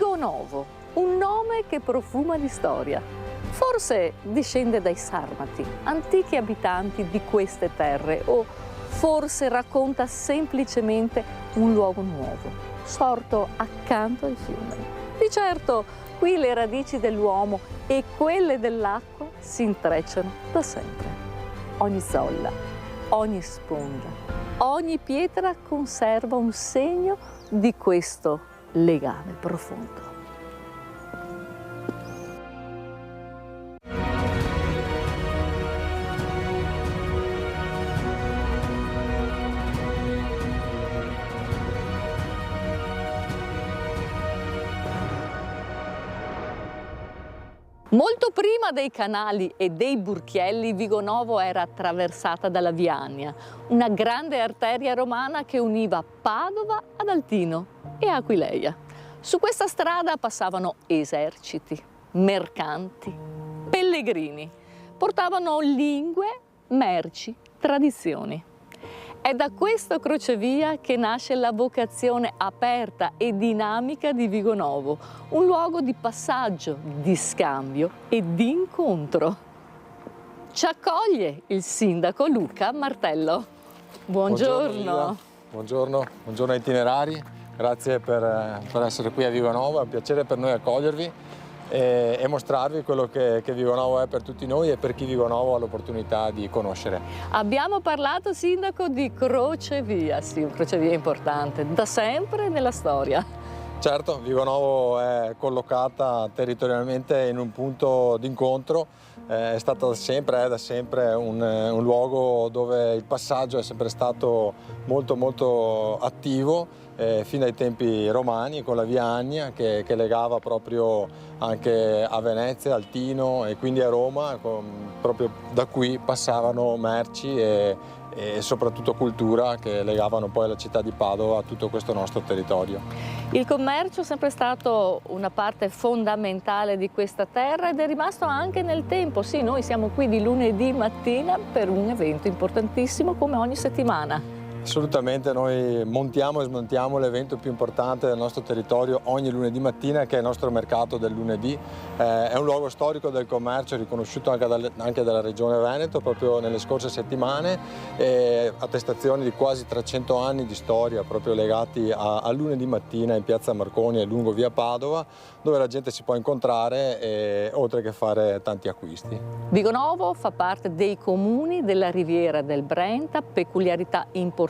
Vigonovo, un nome che profuma di storia. Forse discende dai Sarmati, antichi abitanti di queste terre, o forse racconta semplicemente un luogo nuovo, sorto accanto ai fiumi. Di certo, qui le radici dell'uomo e quelle dell'acqua si intrecciano da sempre. Ogni zolla, ogni sponda, ogni pietra conserva un segno di questo legame profondo. Molto prima dei canali e dei burchielli, Vigonovo era attraversata dalla Viania, una grande arteria romana che univa Padova ad Altino e Aquileia. Su questa strada passavano eserciti, mercanti, pellegrini, portavano lingue, merci, tradizioni. È da questo crocevia che nasce la vocazione aperta e dinamica di Vigonovo, un luogo di passaggio, di scambio e di incontro. Ci accoglie il sindaco Luca Martello. Buongiorno. Buongiorno, buongiorno ai itinerari, grazie per essere qui a Vigonovo, è un piacere per noi accogliervi e mostrarvi quello che Vigonovo è per tutti noi e per chi Vigonovo ha l'opportunità di conoscere. Abbiamo parlato, sindaco, di crocevia, sì, un crocevia importante, da sempre nella storia. Certo, Vigonovo è collocata territorialmente in un punto d'incontro, è stata da sempre un luogo dove il passaggio è sempre stato molto attivo, fino ai tempi romani, con la via Annia che legava proprio anche a Venezia, al Tino e quindi a Roma. Proprio da qui passavano merci e soprattutto cultura che legavano poi la città di Padova a tutto questo nostro territorio. Il commercio è sempre stato una parte fondamentale di questa terra ed è rimasto anche nel tempo. Sì, noi siamo qui di lunedì mattina per un evento importantissimo come ogni settimana. Assolutamente, noi montiamo e smontiamo l'evento più importante del nostro territorio ogni lunedì mattina, che è il nostro mercato del lunedì. È un luogo storico del commercio riconosciuto anche dalla Regione Veneto proprio nelle scorse settimane, attestazioni di quasi 300 anni di storia proprio legati a lunedì mattina in piazza Marconi e lungo via Padova, dove la gente si può incontrare oltre che fare tanti acquisti. Vigonovo fa parte dei comuni della riviera del Brenta, peculiarità importantissima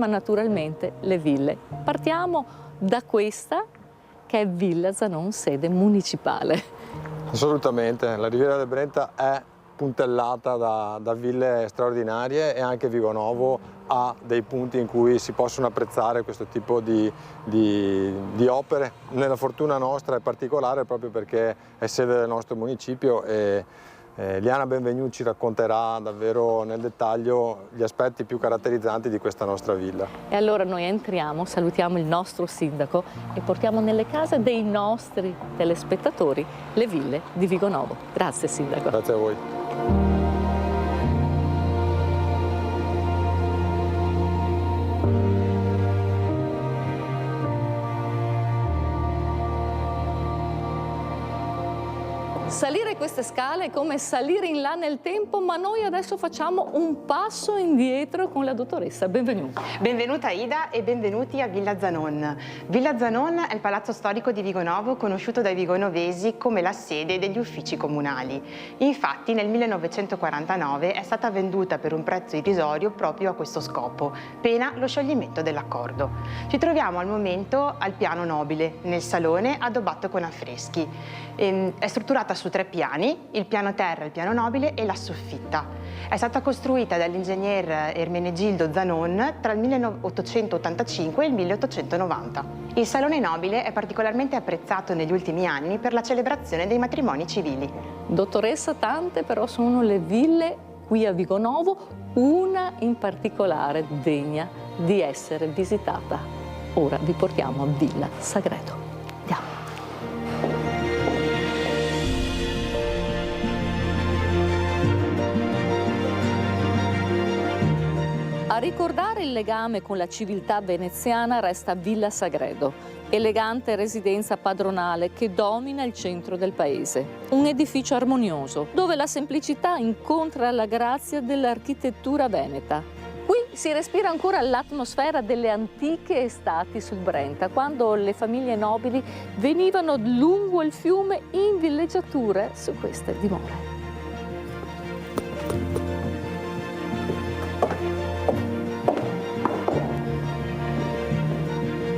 naturalmente le ville. Partiamo da questa che è Villa Zanon, sede municipale. Assolutamente, la riviera del Brenta è puntellata da ville straordinarie e anche Vigonovo ha dei punti in cui si possono apprezzare questo tipo di opere. Nella fortuna nostra è particolare proprio perché è sede del nostro municipio e Liana Benvenu ci racconterà davvero nel dettaglio gli aspetti più caratterizzanti di questa nostra villa. E allora noi entriamo, salutiamo il nostro sindaco e portiamo nelle case dei nostri telespettatori le ville di Vigonovo. Grazie sindaco. Grazie a voi. Salire queste scale è come salire in là nel tempo, ma noi adesso facciamo un passo indietro con la dottoressa. Benvenuta. Benvenuta Ida e benvenuti a Villa Zanon. Villa Zanon è il palazzo storico di Vigonovo, conosciuto dai vigonovesi come la sede degli uffici comunali. Infatti nel 1949 è stata venduta per un prezzo irrisorio proprio a questo scopo, pena lo scioglimento dell'accordo. Ci troviamo al momento al piano nobile, nel salone addobbato con affreschi. È strutturata su 3 piani, il piano terra, il piano nobile e la soffitta. È stata costruita dall'ingegner Ermenegildo Zanon tra il 1885 e il 1890. Il salone nobile è particolarmente apprezzato negli ultimi anni per la celebrazione dei matrimoni civili. Dottoressa, tante però sono le ville qui a Vigonovo, una in particolare degna di essere visitata. Ora vi portiamo a Villa Sagredo. Andiamo. A ricordare il legame con la civiltà veneziana resta Villa Sagredo. elegante residenza padronale che domina il centro del paese. Un edificio armonioso, dove la semplicità incontra la grazia dell'architettura veneta. Qui si respira ancora l'atmosfera delle antiche estati sul Brenta, quando le famiglie nobili venivano lungo il fiume in villeggiature su queste dimore.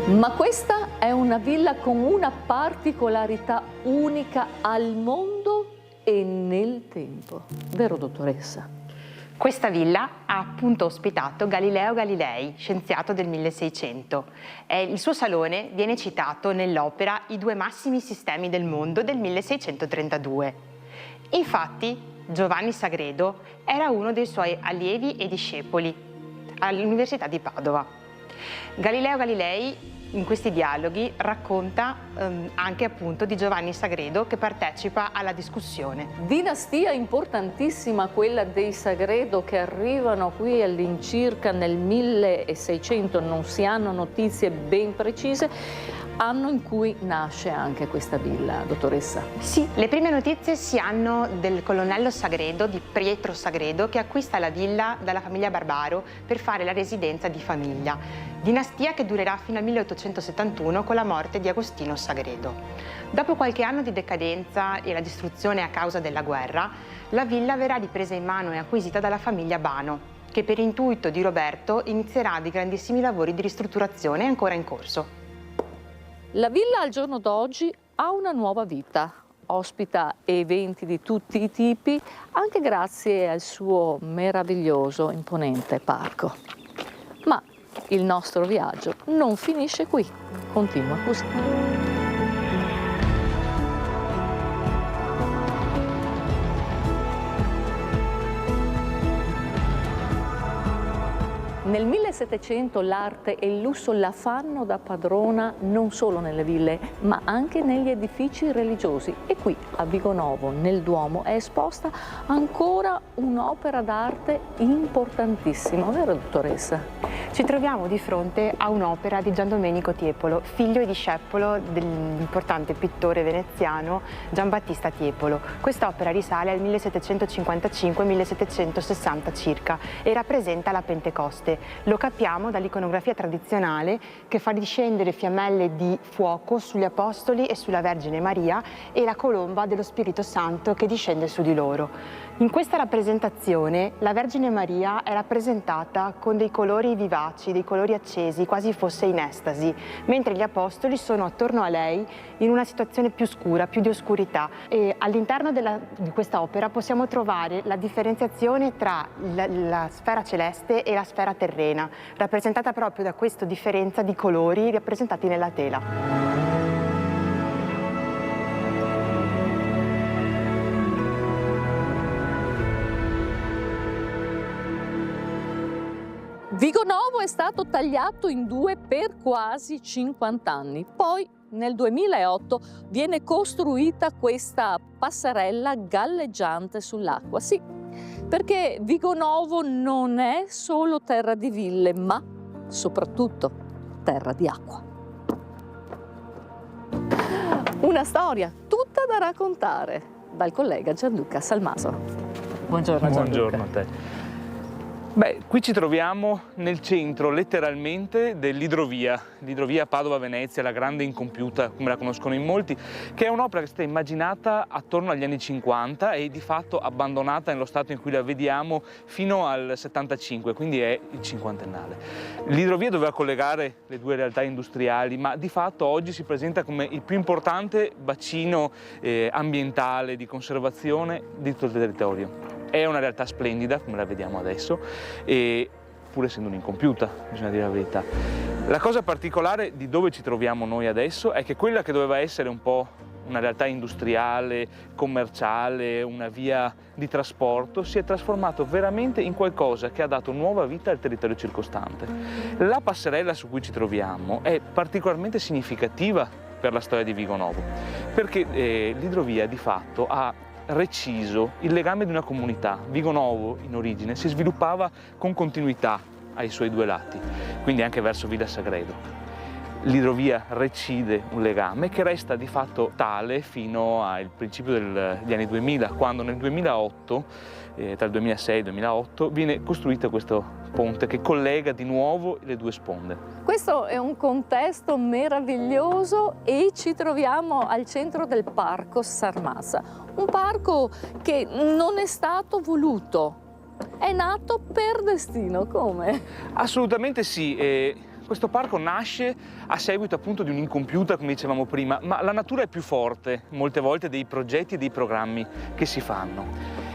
Ma questa è una villa con una particolarità unica al mondo e nel tempo, vero dottoressa? Questa villa ha appunto ospitato Galileo Galilei, scienziato del 1600. Il suo salone viene citato nell'opera I due massimi sistemi del mondo del 1632. Infatti Giovanni Sagredo era uno dei suoi allievi e discepoli all'Università di Padova. Galileo Galilei in questi dialoghi racconta anche appunto di Giovanni Sagredo che partecipa alla discussione. Dinastia importantissima quella dei Sagredo, che arrivano qui all'incirca nel 1600, non si hanno notizie ben precise, anno in cui nasce anche questa villa, dottoressa. Sì, le prime notizie si hanno del colonnello Sagredo, di Pietro Sagredo, che acquista la villa dalla famiglia Barbaro per fare la residenza di famiglia. Dinastia che durerà fino al 1871 con la morte di Agostino Sagredo. Dopo qualche anno di decadenza e la distruzione a causa della guerra, la villa verrà ripresa in mano e acquisita dalla famiglia Bano, che per intuito di Roberto inizierà dei grandissimi lavori di ristrutturazione ancora in corso. La villa al giorno d'oggi ha una nuova vita, ospita eventi di tutti i tipi, anche grazie al suo meraviglioso, imponente parco. Ma il nostro viaggio non finisce qui, continua così. Nel 1700 l'arte e il lusso la fanno da padrona non solo nelle ville, ma anche negli edifici religiosi. E qui a Vigonovo, nel Duomo, è esposta ancora un'opera d'arte importantissima, vero dottoressa? Ci troviamo di fronte a un'opera di Gian Domenico Tiepolo, figlio e discepolo dell'importante pittore veneziano Giambattista Tiepolo. Quest'opera risale al 1755-1760 circa e rappresenta la Pentecoste. Lo capiamo dall'iconografia tradizionale che fa discendere fiammelle di fuoco sugli Apostoli e sulla Vergine Maria e la colomba dello Spirito Santo che discende su di loro. In questa rappresentazione la Vergine Maria è rappresentata con dei colori vivaci, dei colori accesi, quasi fosse in estasi, mentre gli Apostoli sono attorno a lei in una situazione più scura, più di oscurità. E all'interno di questa opera possiamo trovare la differenziazione tra la sfera celeste e la sfera terrena, rappresentata proprio da questa differenza di colori rappresentati nella tela. Vigonovo è stato tagliato in due per quasi 50 anni. Poi nel 2008 viene costruita questa passerella galleggiante sull'acqua. Sì, perché Vigonovo non è solo terra di ville, ma soprattutto terra di acqua. Una storia tutta da raccontare dal collega Gianluca Salmaso. Buongiorno Gianluca. Buongiorno a te. Beh, qui ci troviamo nel centro, letteralmente, dell'idrovia, l'idrovia Padova-Venezia, la grande incompiuta, come la conoscono in molti, che è un'opera che è stata immaginata attorno agli anni 50 e di fatto abbandonata nello stato in cui la vediamo fino al 75, quindi è il cinquantennale. L'idrovia doveva collegare le due realtà industriali, ma di fatto oggi si presenta come il più importante bacino ambientale di conservazione di tutto il territorio. È una realtà splendida, come la vediamo adesso, e pur essendo un'incompiuta, bisogna dire la verità. La cosa particolare di dove ci troviamo noi adesso è che quella che doveva essere un po' una realtà industriale, commerciale, una via di trasporto, si è trasformato veramente in qualcosa che ha dato nuova vita al territorio circostante. La passerella su cui ci troviamo è particolarmente significativa per la storia di Vigonovo, perché l'idrovia di fatto ha reciso il legame di una comunità. Vigonovo in origine si sviluppava con continuità ai suoi due lati, quindi anche verso Villa Sagredo. l'idrovia recide un legame che resta di fatto tale fino al principio degli anni 2000, quando nel 2008, tra il 2006 e il 2008, viene costruito questo ponte che collega di nuovo le due sponde. Questo è un contesto meraviglioso e ci troviamo al centro del Parco Sarmazza, un parco che non è stato voluto, è nato per destino, come? Assolutamente sì. Questo parco nasce a seguito appunto di un'incompiuta, come dicevamo prima, ma la natura è più forte molte volte dei progetti e dei programmi che si fanno.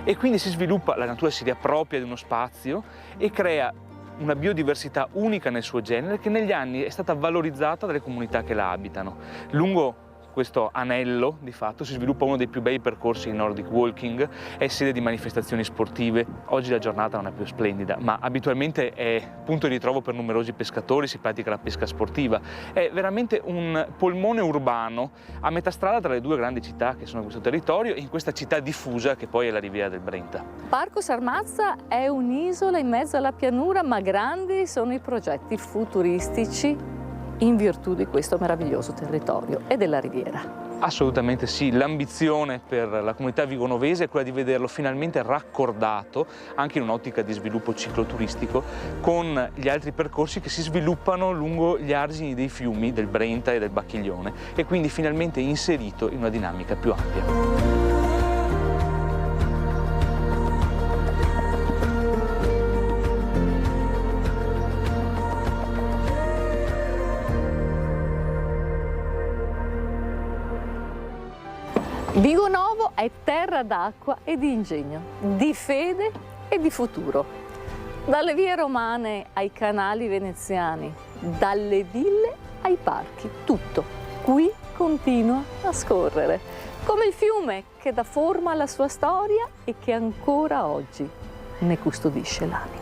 E quindi si sviluppa, la natura si riappropria di uno spazio e crea una biodiversità unica nel suo genere che negli anni è stata valorizzata dalle comunità che la abitano. Lungo questo anello, di fatto, si sviluppa uno dei più bei percorsi di Nordic Walking, è sede di manifestazioni sportive. Oggi la giornata non è più splendida, ma abitualmente è punto di ritrovo per numerosi pescatori, si pratica la pesca sportiva. È veramente un polmone urbano a metà strada tra le due grandi città che sono questo territorio e in questa città diffusa che poi è la riviera del Brenta. Parco Sarmazza è un'isola in mezzo alla pianura, ma grandi sono i progetti futuristici in virtù di questo meraviglioso territorio e della riviera. Assolutamente sì, l'ambizione per la comunità vigonovese è quella di vederlo finalmente raccordato, anche in un'ottica di sviluppo cicloturistico, con gli altri percorsi che si sviluppano lungo gli argini dei fiumi del Brenta e del Bacchiglione e quindi finalmente inserito in una dinamica più ampia. Vigonovo è terra d'acqua e di ingegno, di fede e di futuro. Dalle vie romane ai canali veneziani, dalle ville ai parchi, tutto qui continua a scorrere, come il fiume che dà forma alla sua storia e che ancora oggi ne custodisce l'anima.